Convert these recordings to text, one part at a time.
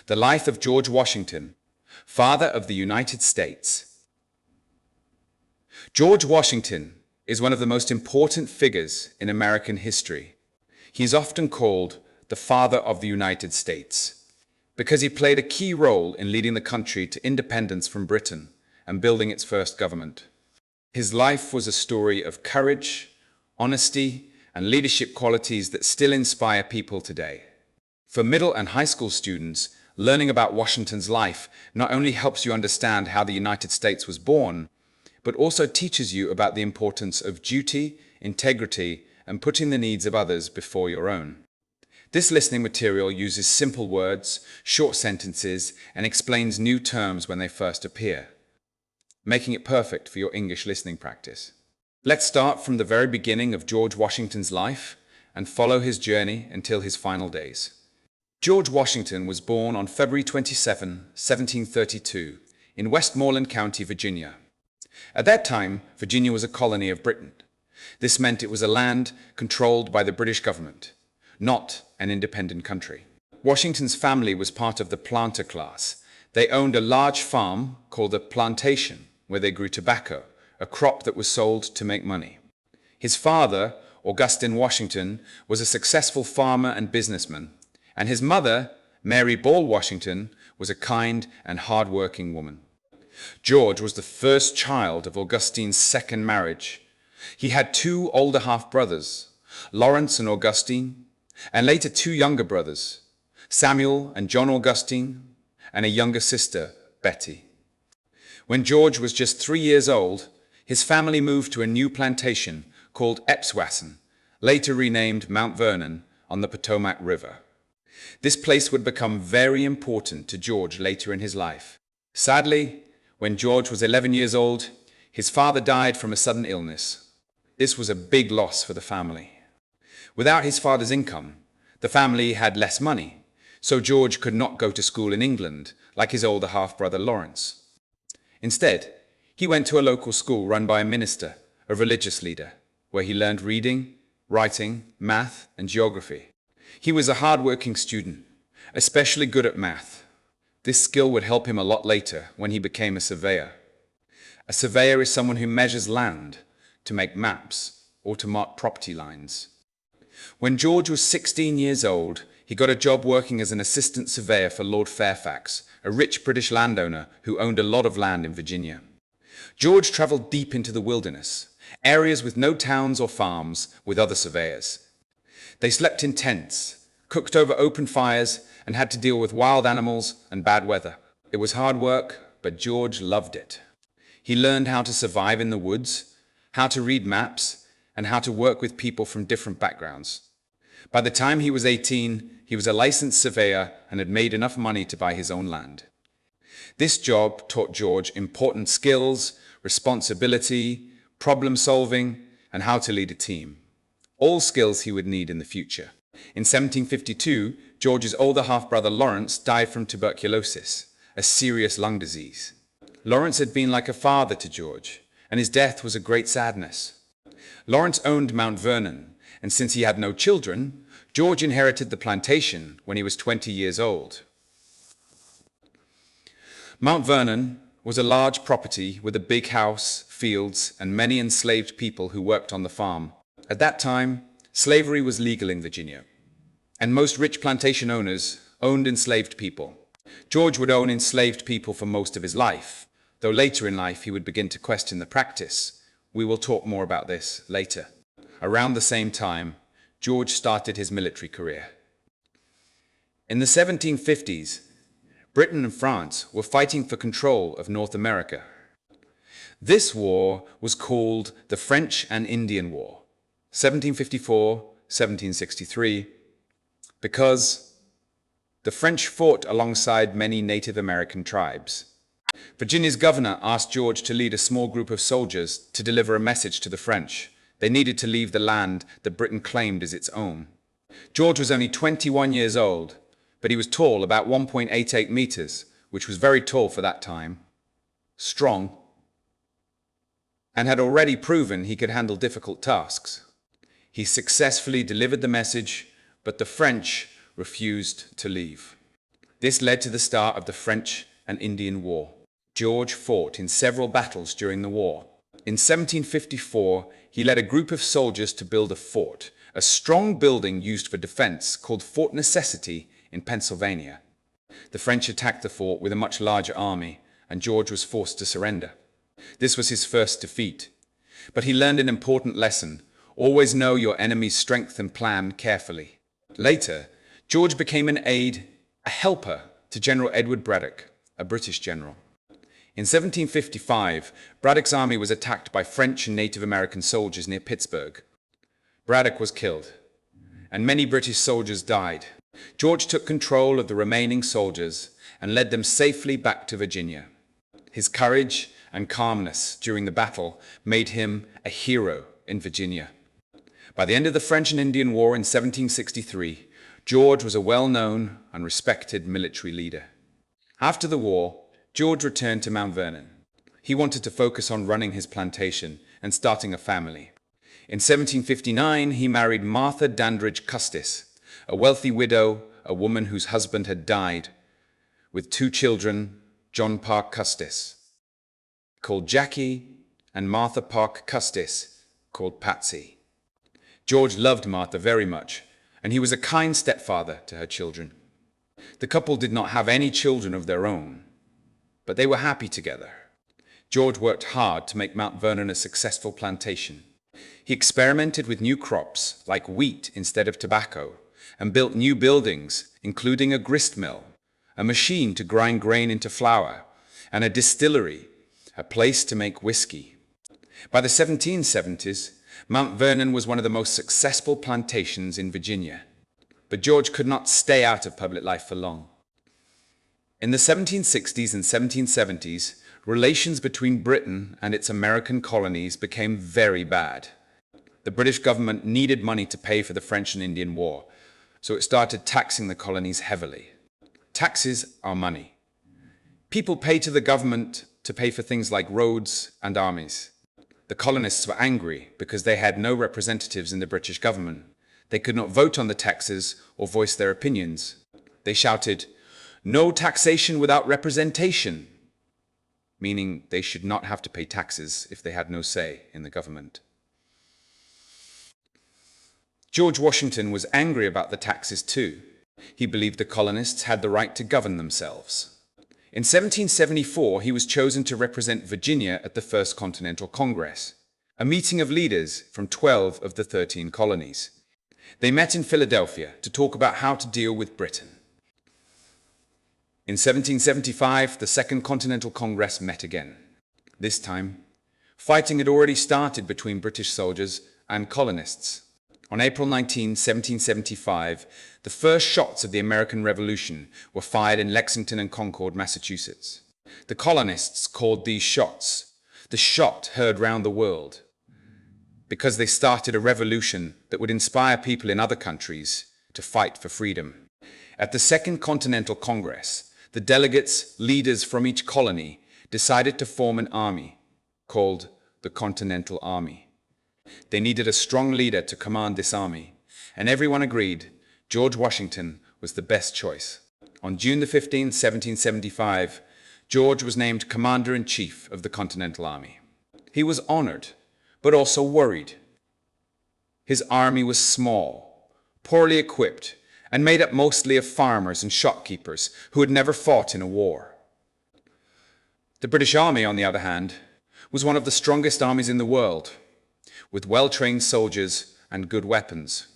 The life of George Washington, father of the United States. George Washington is one of the most important figures in American history. He is often called the father of the United States because he played a key role in leading the country to independence from Britain and building its first government. His life was a story of courage, honesty, and leadership qualities that still inspire people today. For middle and high school students, learning about Washington's life not only helps you understand how the United States was born, but also teaches you about the importance of duty, integrity, and putting the needs of others before your own. This listening material uses simple words, short sentences, and explains new terms when they first appear, making it perfect for your English listening practice. Let's start from the very beginning of George Washington's life and follow his journey until his final days. George Washington was born on February 27, 1732, in Westmoreland County, Virginia. At that time, Virginia was a colony of Britain. This meant it was a land controlled by the British government, not an independent country. Washington's family was part of the planter class. They owned a large farm called a plantation, where they grew tobacco, a crop that was sold to make money. His father, Augustine Washington, was a successful farmer and businessman, and his mother, Mary Ball Washington, was a kind and hard-working woman. George was the first child of Augustine's second marriage. He had two older half-brothers, Lawrence and Augustine, and later two younger brothers, Samuel and John Augustine, and a younger sister, Betty. When George was just 3 years old, his family moved to a new plantation called Epswasson, later renamed Mount Vernon, on the Potomac River. This place would become very important to George later in his life. Sadly, when George was 11 years old, his father died from a sudden illness. This was a big loss for the family. Without his father's income, the family had less money, so George could not go to school in England like his older half-brother Lawrence. Instead, he went to a local school run by a minister, a religious leader, where he learned reading, writing, math, and geography. He was a hard-working student, especially good at math. This skill would help him a lot later when he became a surveyor. A surveyor is someone who measures land to make maps or to mark property lines. When George was 16 years old, he got a job working as an assistant surveyor for Lord Fairfax, a rich British landowner who owned a lot of land in Virginia. George traveled deep into the wilderness, areas with no towns or farms, with other surveyors. They slept in tents, cooked over open fires, and had to deal with wild animals and bad weather. It was hard work, but George loved it. He learned how to survive in the woods, how to read maps, and how to work with people from different backgrounds. By the time he was 18, he was a licensed surveyor and had made enough money to buy his own land. This job taught George important skills, responsibility, problem solving, and how to lead a team. All skills he would need in the future. In 1752, George's older half-brother Lawrence died from tuberculosis, a serious lung disease. Lawrence had been like a father to George, and his death was a great sadness. Lawrence owned Mount Vernon, and since he had no children, George inherited the plantation when he was 20 years old. Mount Vernon was a large property with a big house, fields, and many enslaved people who worked on the farm. At that time, slavery was legal in Virginia, and most rich plantation owners owned enslaved people. George would own enslaved people for most of his life, though later in life he would begin to question the practice. We will talk more about this later. Around the same time, George started his military career. In the 1750s, Britain and France were fighting for control of North America. This war was called the French and Indian War, 1754-1763, because the French fought alongside many Native American tribes. Virginia's governor asked George to lead a small group of soldiers to deliver a message to the French. They needed to leave the land that Britain claimed as its own. George was only 21 years old, but he was tall, about 1.88 meters, which was very tall for that time, strong, and had already proven he could handle difficult tasks. He successfully delivered the message, but the French refused to leave. This led to the start of the French and Indian War. George fought in several battles during the war. In 1754, he led a group of soldiers to build a fort, a strong building used for defense called Fort Necessity in Pennsylvania. The French attacked the fort with a much larger army, and George was forced to surrender. This was his first defeat. But he learned an important lesson: always know your enemy's strength and plan carefully. Later, George became an aide, a helper to General Edward Braddock, a British general. In 1755, Braddock's army was attacked by French and Native American soldiers near Pittsburgh. Braddock was killed, and many British soldiers died. George took control of the remaining soldiers and led them safely back to Virginia. His courage and calmness during the battle made him a hero in Virginia. By the end of the French and Indian War in 1763, George was a well-known and respected military leader. After the war, George returned to Mount Vernon. He wanted to focus on running his plantation and starting a family. In 1759, he married Martha Dandridge Custis, a wealthy widow, a woman whose husband had died, with 2 children, John Park Custis, called Jackie, and Martha Park Custis, called Patsy. George loved Martha very much, and he was a kind stepfather to her children. The couple did not have any children of their own, but they were happy together. George worked hard to make Mount Vernon a successful plantation. He experimented with new crops, like wheat instead of tobacco, and built new buildings, including a grist mill, a machine to grind grain into flour, and a distillery, a place to make whiskey. By the 1770s, Mount Vernon was one of the most successful plantations in Virginia. But George could not stay out of public life for long. In the 1760s and 1770s, relations between Britain and its American colonies became very bad. The British government needed money to pay for the French and Indian War, so it started taxing the colonies heavily. Taxes are money. People pay to the government to pay for things like roads and armies. The colonists were angry because they had no representatives in the British government. They could not vote on the taxes or voice their opinions. They shouted, "No taxation without representation," meaning they should not have to pay taxes if they had no say in the government. George Washington was angry about the taxes too. He believed the colonists had the right to govern themselves. In 1774, he was chosen to represent Virginia at the First Continental Congress, a meeting of leaders from 12 of the 13 colonies. They met in Philadelphia to talk about how to deal with Britain. In 1775, the Second Continental Congress met again. This time, fighting had already started between British soldiers and colonists. On April 19, 1775, the first shots of the American Revolution were fired in Lexington and Concord, Massachusetts. The colonists called these shots the shot heard round the world, because they started a revolution that would inspire people in other countries to fight for freedom. At the Second Continental Congress, the delegates, leaders from each colony, decided to form an army called the Continental Army. They needed a strong leader to command this army, and everyone agreed George Washington was the best choice. On June the 15th, 1775, George was named Commander-in-Chief of the Continental Army. He was honored, but also worried. His army was small, poorly equipped, and made up mostly of farmers and shopkeepers who had never fought in a war. The British Army, on the other hand, was one of the strongest armies in the world, with well-trained soldiers and good weapons.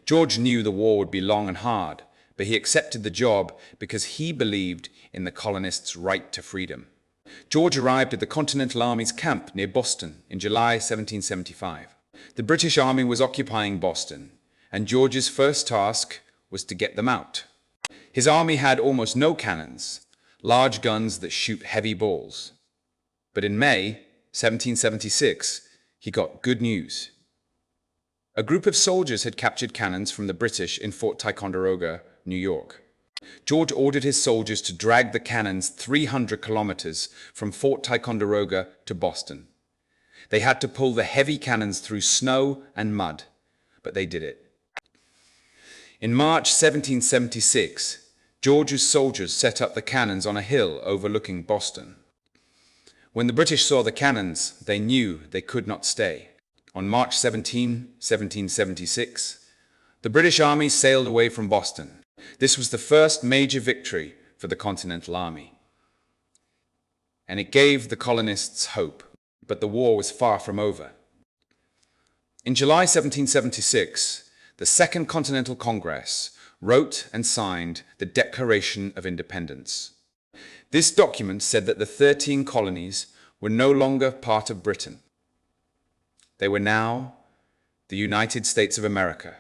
George knew the war would be long and hard, but he accepted the job because he believed in the colonists' right to freedom. George arrived at the Continental Army's camp near Boston in July 1775. The British Army was occupying Boston, and George's first task was to get them out. His army had almost no cannons, large guns that shoot heavy balls. But in May 1776, he got good news. A group of soldiers had captured cannons from the British in Fort Ticonderoga, New York. George ordered his soldiers to drag the cannons 300 kilometers from Fort Ticonderoga to Boston. They had to pull the heavy cannons through snow and mud, but they did it. In March 1776, George's soldiers set up the cannons on a hill overlooking Boston. When the British saw the cannons, they knew they could not stay. On March 17, 1776, the British army sailed away from Boston. This was the first major victory for the Continental Army, and it gave the colonists hope, but the war was far from over. In July 1776, the Second Continental Congress wrote and signed the Declaration of Independence. This document said that the 13 colonies were no longer part of Britain. They were now the United States of America,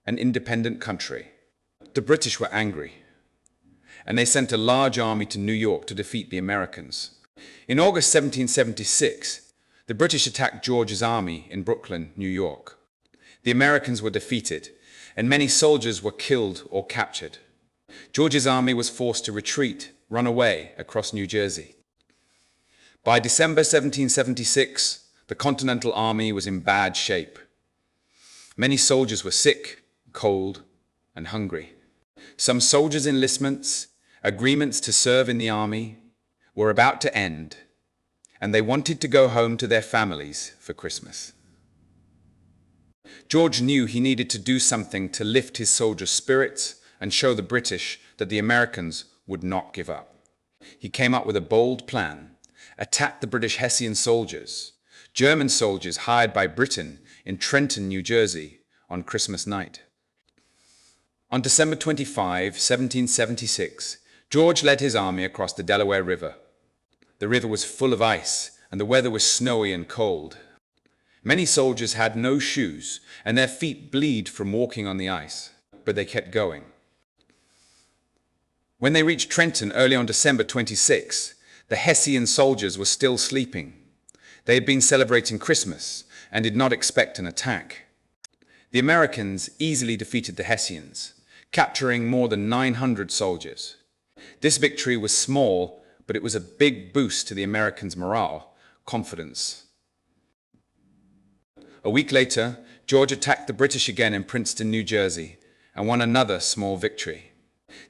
an independent country. The British were angry, and they sent a large army to New York to defeat the Americans. In August 1776, the British attacked George's army in Brooklyn, New York. The Americans were defeated, and many soldiers were killed or captured. George's army was forced to retreat, run away across New Jersey. By December 1776, the Continental Army was in bad shape. Many soldiers were sick, cold, and hungry. Some soldiers' enlistments, agreements to serve in the army, were about to end, and they wanted to go home to their families for Christmas. George knew he needed to do something to lift his soldiers' spirits and show the British that the Americans would not give up. He came up with a bold plan: attack the British Hessian soldiers, German soldiers hired by Britain in Trenton, New Jersey, on Christmas night. On December 25, 1776, George led his army across the Delaware River. The river was full of ice, and the weather was snowy and cold. Many soldiers had no shoes, and their feet bled from walking on the ice, but they kept going. When they reached Trenton early on December 26, the Hessian soldiers were still sleeping. They had been celebrating Christmas and did not expect an attack. The Americans easily defeated the Hessians, capturing more than 900 soldiers. This victory was small, but it was a big boost to the Americans' morale, confidence. A week later, George attacked the British again in Princeton, New Jersey, and won another small victory.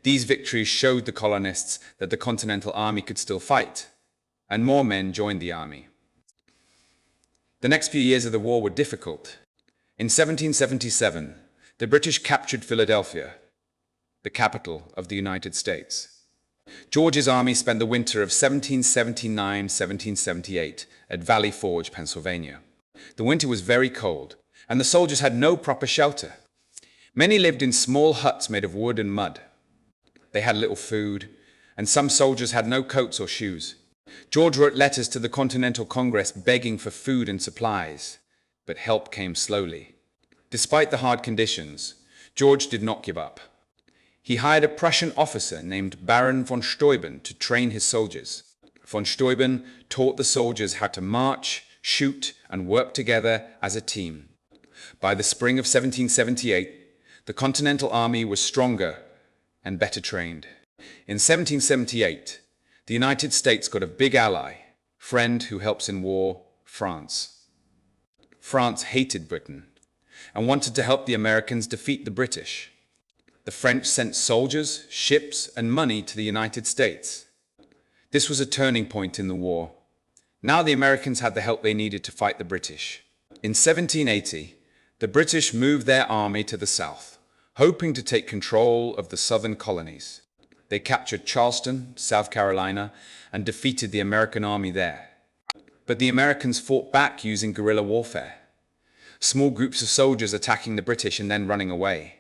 These victories showed the colonists that the Continental Army could still fight, and more men joined the army. The next few years of the war were difficult. In 1777, the British captured Philadelphia, the capital of the United States. George's army spent the winter of 1779-1778 at Valley Forge, Pennsylvania. The winter was very cold, and the soldiers had no proper shelter. Many lived in small huts made of wood and mud. They had little food, and some soldiers had no coats or shoes. George wrote letters to the Continental Congress begging for food and supplies, but help came slowly. Despite the hard conditions, George did not give up. He hired a Prussian officer named Baron von Steuben to train his soldiers. Von Steuben taught the soldiers how to march, shoot, and work together as a team. By the spring of 1778, the Continental Army was stronger and better trained. In 1778, the United States got a big ally, friend who helps in war, France. France hated Britain and wanted to help the Americans defeat the British. The French sent soldiers, ships, and money to the United States. This was a turning point in the war. Now the Americans had the help they needed to fight the British. In 1780, the British moved their army to the south, hoping to take control of the southern colonies. They captured Charleston, South Carolina, and defeated the American army there. But the Americans fought back using guerrilla warfare, small groups of soldiers attacking the British and then running away.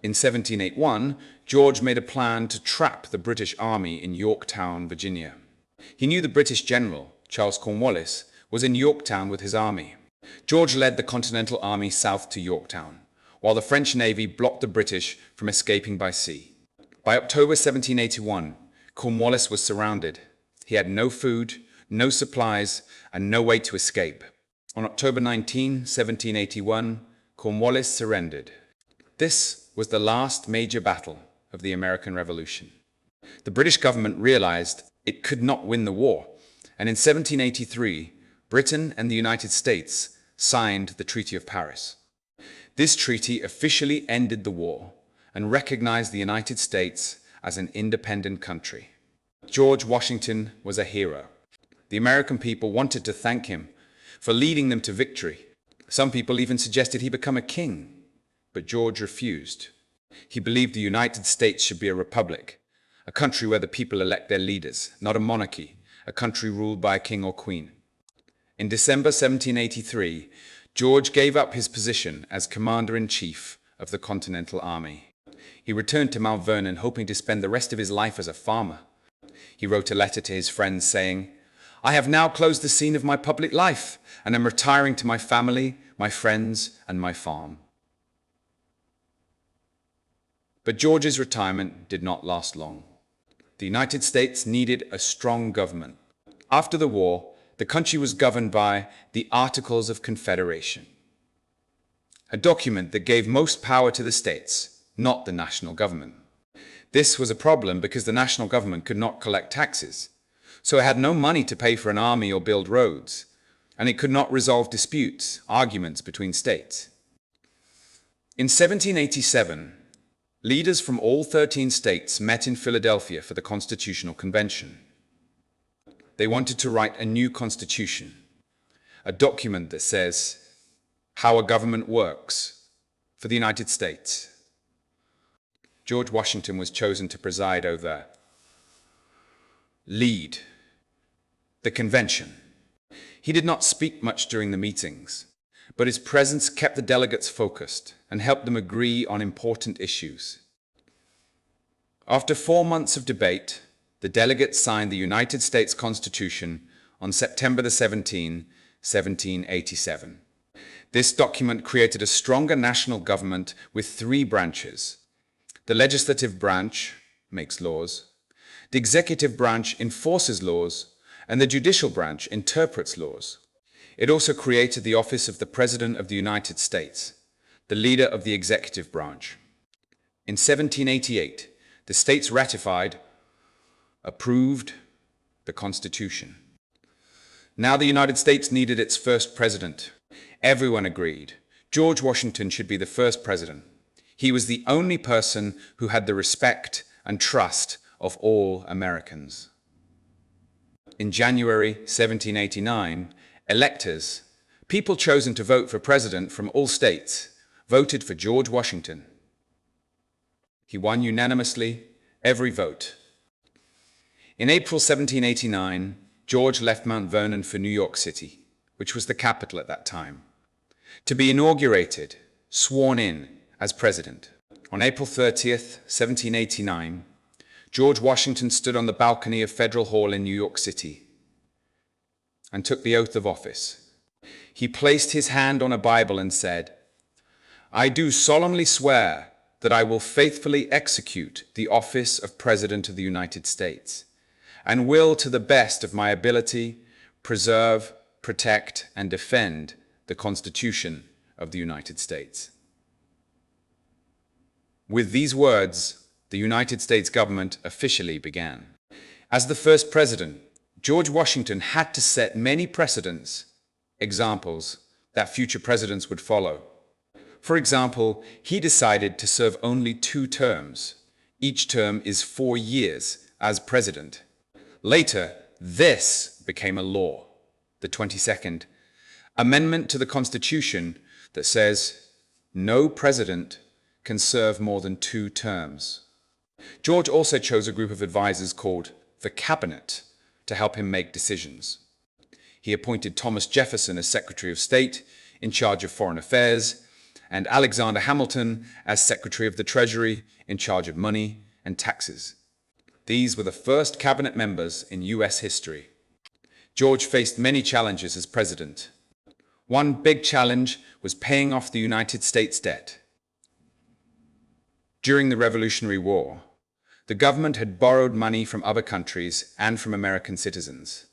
In 1781, George made a plan to trap the British army in Yorktown, Virginia. He knew the British general, Charles Cornwallis, was in Yorktown with his army. George led the Continental Army south to Yorktown, while the French Navy blocked the British from escaping by sea. By October 1781, Cornwallis was surrounded. He had no food, no supplies, and no way to escape. On October 19, 1781, Cornwallis surrendered. This was the last major battle of the American Revolution. The British government realized it could not win the war, and in 1783, Britain and the United States signed the Treaty of Paris. This treaty officially ended the war and recognized the United States as an independent country. George Washington was a hero. The American people wanted to thank him for leading them to victory. Some people even suggested he become a king, but George refused. He believed the United States should be a republic, a country where the people elect their leaders, not a monarchy, a country ruled by a king or queen. In December 1783, George gave up his position as commander-in-chief of the Continental Army. He returned to Mount Vernon, hoping to spend the rest of his life as a farmer. He wrote a letter to his friends saying, "I have now closed the scene of my public life and am retiring to my family, my friends, and my farm." But George's retirement did not last long. The United States needed a strong government. After the war, the country was governed by the Articles of Confederation, a document that gave most power to the states, not the national government. This was a problem because the national government could not collect taxes, so it had no money to pay for an army or build roads, and it could not resolve disputes, arguments between states. In 1787, leaders from all 13 states met in Philadelphia for the Constitutional Convention. They wanted to write a new constitution, a document that says how a government works for the United States. George Washington was chosen to preside over, lead the convention. He did not speak much during the meetings, but his presence kept the delegates focused and helped them agree on important issues. After 4 months of debate, the delegates signed the United States Constitution on September 17, 1787. This document created a stronger national government with 3 branches. The legislative branch makes laws, the executive branch enforces laws, and the judicial branch interprets laws. It also created the office of the President of the United States, the leader of the executive branch. In 1788, the states ratified, approved the Constitution. Now the United States needed its first president. Everyone agreed George Washington should be the first president. He was the only person who had the respect and trust of all Americans. In January 1789, electors, people chosen to vote for president from all states, voted for George Washington. He won unanimously every vote. In April 1789, George left Mount Vernon for New York City, which was the capital at that time, to be inaugurated, sworn in as president. On April 30th, 1789, George Washington stood on the balcony of Federal Hall in New York City and took the oath of office. He placed his hand on a Bible and said, "I do solemnly swear that I will faithfully execute the office of President of the United States, and will, to the best of my ability, preserve, protect, and defend the Constitution of the United States." With these words, the United States government officially began. As the first president, George Washington had to set many precedents, examples that future presidents would follow. For example, he decided to serve only 2 terms. Each term is 4 years as president. Later, this became a law, the 22nd Amendment to the Constitution, that says no president can serve more than 2 terms. George also chose a group of advisors called the Cabinet to help him make decisions. He appointed Thomas Jefferson as Secretary of State in charge of foreign affairs, and Alexander Hamilton as Secretary of the Treasury in charge of money and taxes. These were the first cabinet members in US history. George faced many challenges as president. One big challenge was paying off the United States debt. During the Revolutionary War, the government had borrowed money from other countries and from American citizens.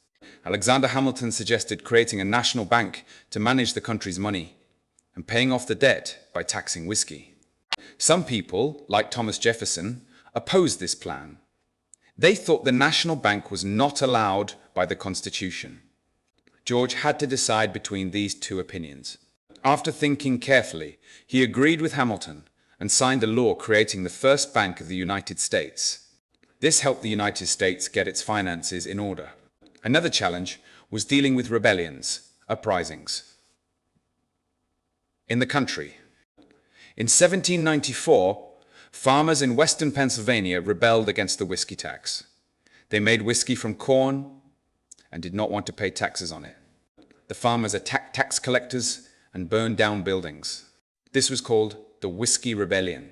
Alexander Hamilton suggested creating a national bank to manage the country's money and paying off the debt by taxing whiskey. Some people, like Thomas Jefferson, opposed this plan. They thought the national bank was not allowed by the Constitution. George had to decide between these 2 opinions. After thinking carefully, he agreed with Hamilton and signed a law creating the first Bank of the United States. This helped the United States get its finances in order. Another challenge was dealing with rebellions, uprisings, in the country. In 1794, farmers in western Pennsylvania rebelled against the whiskey tax. They made whiskey from corn and did not want to pay taxes on it. The farmers attacked tax collectors and burned down buildings. This was called the Whiskey Rebellion.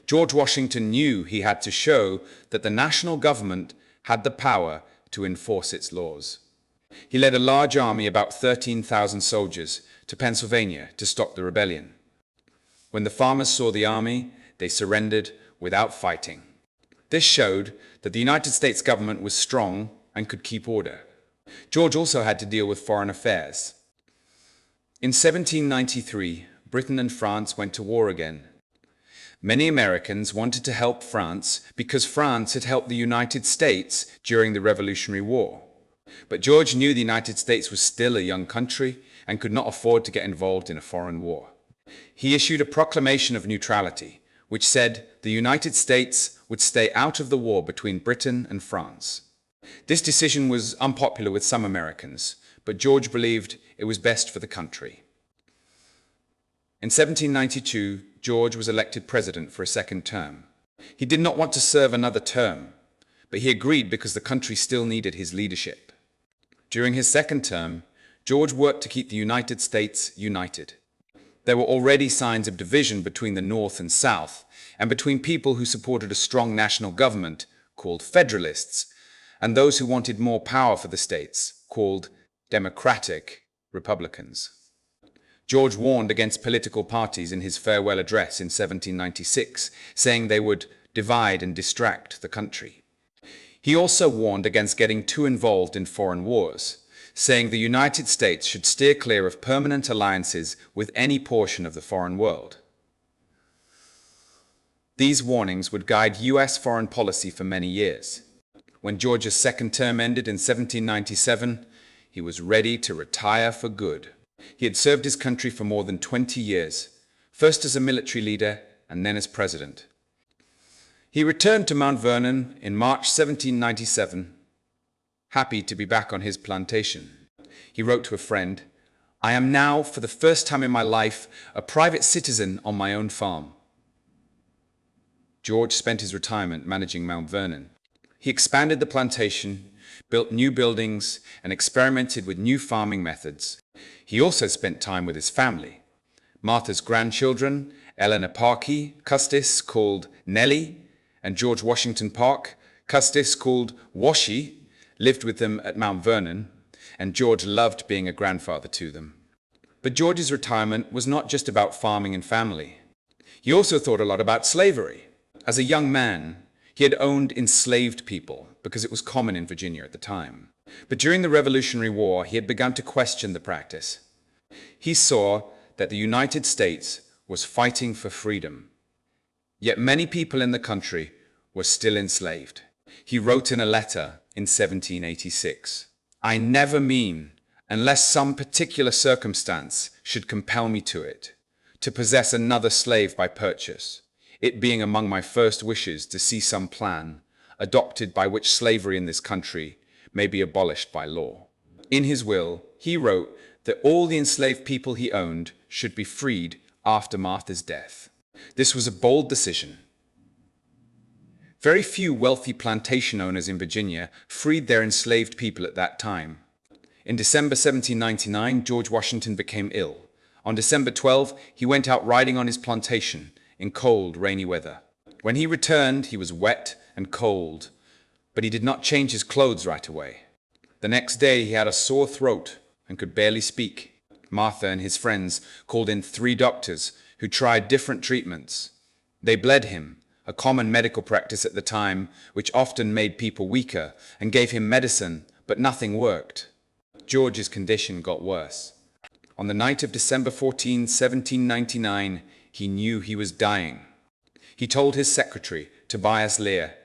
George Washington knew he had to show that the national government had the power to enforce its laws. He led a large army, about 13,000 soldiers, to Pennsylvania to stop the rebellion. When the farmers saw the army, they surrendered without fighting. This showed that the United States government was strong and could keep order. George also had to deal with foreign affairs. In 1793, Britain and France went to war again. Many Americans wanted to help France because France had helped the United States during the Revolutionary War. But George knew the United States was still a young country and could not afford to get involved in a foreign war. He issued a proclamation of neutrality, which said the United States would stay out of the war between Britain and France. This decision was unpopular with some Americans, but George believed it was best for the country. In 1792, George was elected president for a second term. He did not want to serve another term, but he agreed because the country still needed his leadership. During his second term, George worked to keep the United States united. There were already signs of division between the North and South, and between people who supported a strong national government, called Federalists, and those who wanted more power for the states, called Democratic Republicans. George warned against political parties in his farewell address in 1796, saying they would divide and distract the country. He also warned against getting too involved in foreign wars, saying the United States should steer clear of permanent alliances with any portion of the foreign world. These warnings would guide US foreign policy for many years. When George's second term ended in 1797, he was ready to retire for good. He had served his country for more than 20 years, first as a military leader and then as president. He returned to Mount Vernon in March 1797, happy to be back on his plantation. He wrote to a friend, "I am now, for the first time in my life, a private citizen on my own farm." George spent his retirement managing Mount Vernon. He expanded the plantation, built new buildings, and experimented with new farming methods. He also spent time with his family. Martha's grandchildren, Eleanor Parkey Custis, called Nellie, and George Washington Park Custis, called Washy, lived with them at Mount Vernon, and George loved being a grandfather to them. But George's retirement was not just about farming and family. He also thought a lot about slavery. As a young man, he had owned enslaved people because it was common in Virginia at the time. But during the Revolutionary War, he had begun to question the practice. He saw that the United States was fighting for freedom. Yet many people in the country were still enslaved. He wrote in a letter in 1786, "I never mean, unless some particular circumstance should compel me to it, to possess another slave by purchase, it being among my first wishes to see some plan adopted by which slavery in this country may be abolished by law." In his will, he wrote that all the enslaved people he owned should be freed after Martha's death. This was a bold decision. Very few wealthy plantation owners in Virginia freed their enslaved people at that time. In December 1799, George Washington became ill. On December 12, he went out riding on his plantation in cold, rainy weather. When he returned, he was wet and cold, but he did not change his clothes right away. The next day, he had a sore throat and could barely speak. Martha and his friends called in 3 doctors who tried different treatments. They bled him, a common medical practice at the time, which often made people weaker, and gave him medicine, but nothing worked. George's condition got worse. On the night of December 14, 1799, he knew he was dying. He told his secretary, Tobias Lear,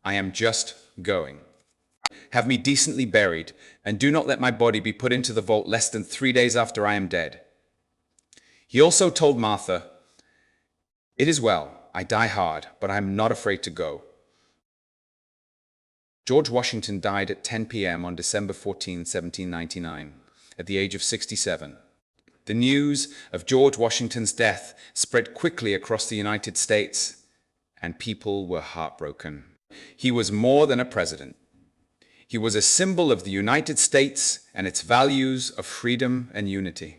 "I am just going. Have me decently buried, and do not let my body be put into the vault less than 3 days after I am dead." He also told Martha, "It is well. I die hard, but I am not afraid to go. George Washington died at 10 p.m. on December 14, 1799, at the age of 67. The news of George Washington's death spread quickly across the United States, and people were heartbroken. He was more than a president. He was a symbol of the United States and its values of freedom and unity.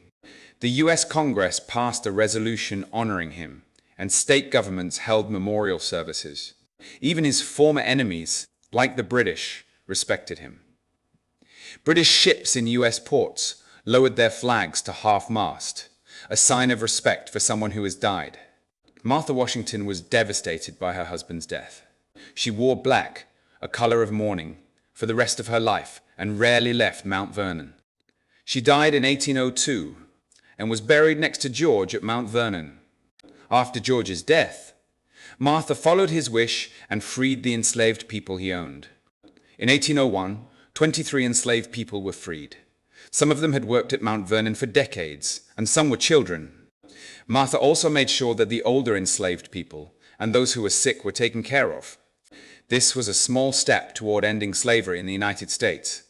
The U.S. Congress passed a resolution honoring him, and state governments held memorial services. Even his former enemies, like the British, respected him. British ships in U.S. ports lowered their flags to half-mast, a sign of respect for someone who has died. Martha Washington was devastated by her husband's death. She wore black, a color of mourning, for the rest of her life and rarely left Mount Vernon. She died in 1802 and was buried next to George at Mount Vernon. After George's death, Martha followed his wish and freed the enslaved people he owned. In 1801, 23 enslaved people were freed. Some of them had worked at Mount Vernon for decades, and some were children. Martha also made sure that the older enslaved people and those who were sick were taken care of. This was a small step toward ending slavery in the United States,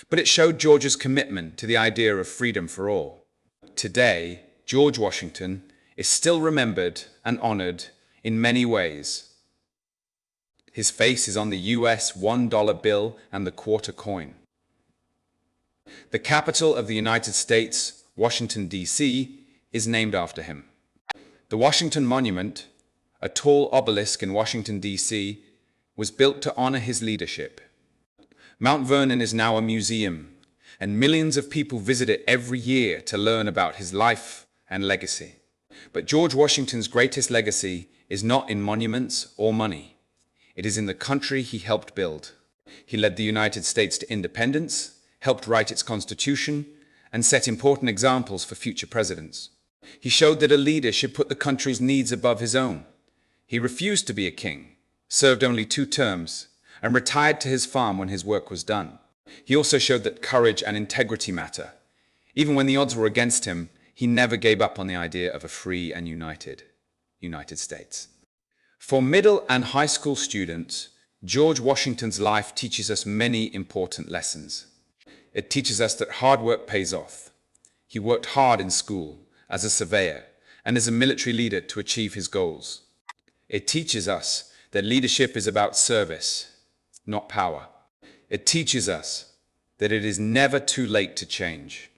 but it showed George's commitment to the idea of freedom for all. Today, George Washington is still remembered and honored in many ways. His face is on the US $1 bill and the quarter coin. The capital of the United States, Washington, D.C., is named after him. The Washington Monument, a tall obelisk in Washington, D.C., was built to honor his leadership. Mount Vernon is now a museum, and millions of people visit it every year to learn about his life and legacy. But George Washington's greatest legacy is not in monuments or money. It is in the country he helped build. He led the United States to independence, helped write its Constitution, and set important examples for future presidents. He showed that a leader should put the country's needs above his own. He refused to be a king, served only 2 terms, and retired to his farm when his work was done. He also showed that courage and integrity matter. Even when the odds were against him, he never gave up on the idea of a free and united United States. For middle and high school students, George Washington's life teaches us many important lessons. It teaches us that hard work pays off. He worked hard in school, as a surveyor, and as a military leader to achieve his goals. It teaches us that leadership is about service, not power. It teaches us that it is never too late to change.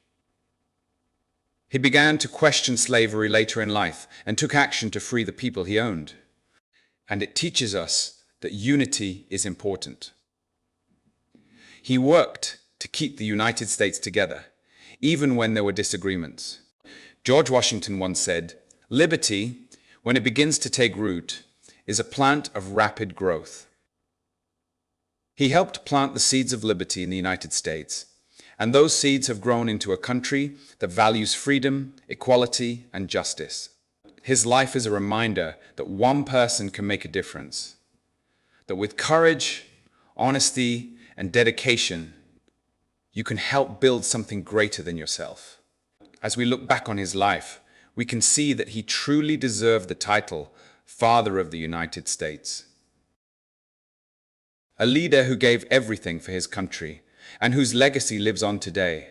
He began to question slavery later in life and took action to free the people he owned. And it teaches us that unity is important. He worked to keep the United States together, even when there were disagreements. George Washington once said, "Liberty, when it begins to take root, is a plant of rapid growth." He helped plant the seeds of liberty in the United States, and those seeds have grown into a country that values freedom, equality, and justice. His life is a reminder that one person can make a difference, that with courage, honesty, and dedication, you can help build something greater than yourself. As we look back on his life, we can see that he truly deserved the title Father of the United States. A leader who gave everything for his country and whose legacy lives on today.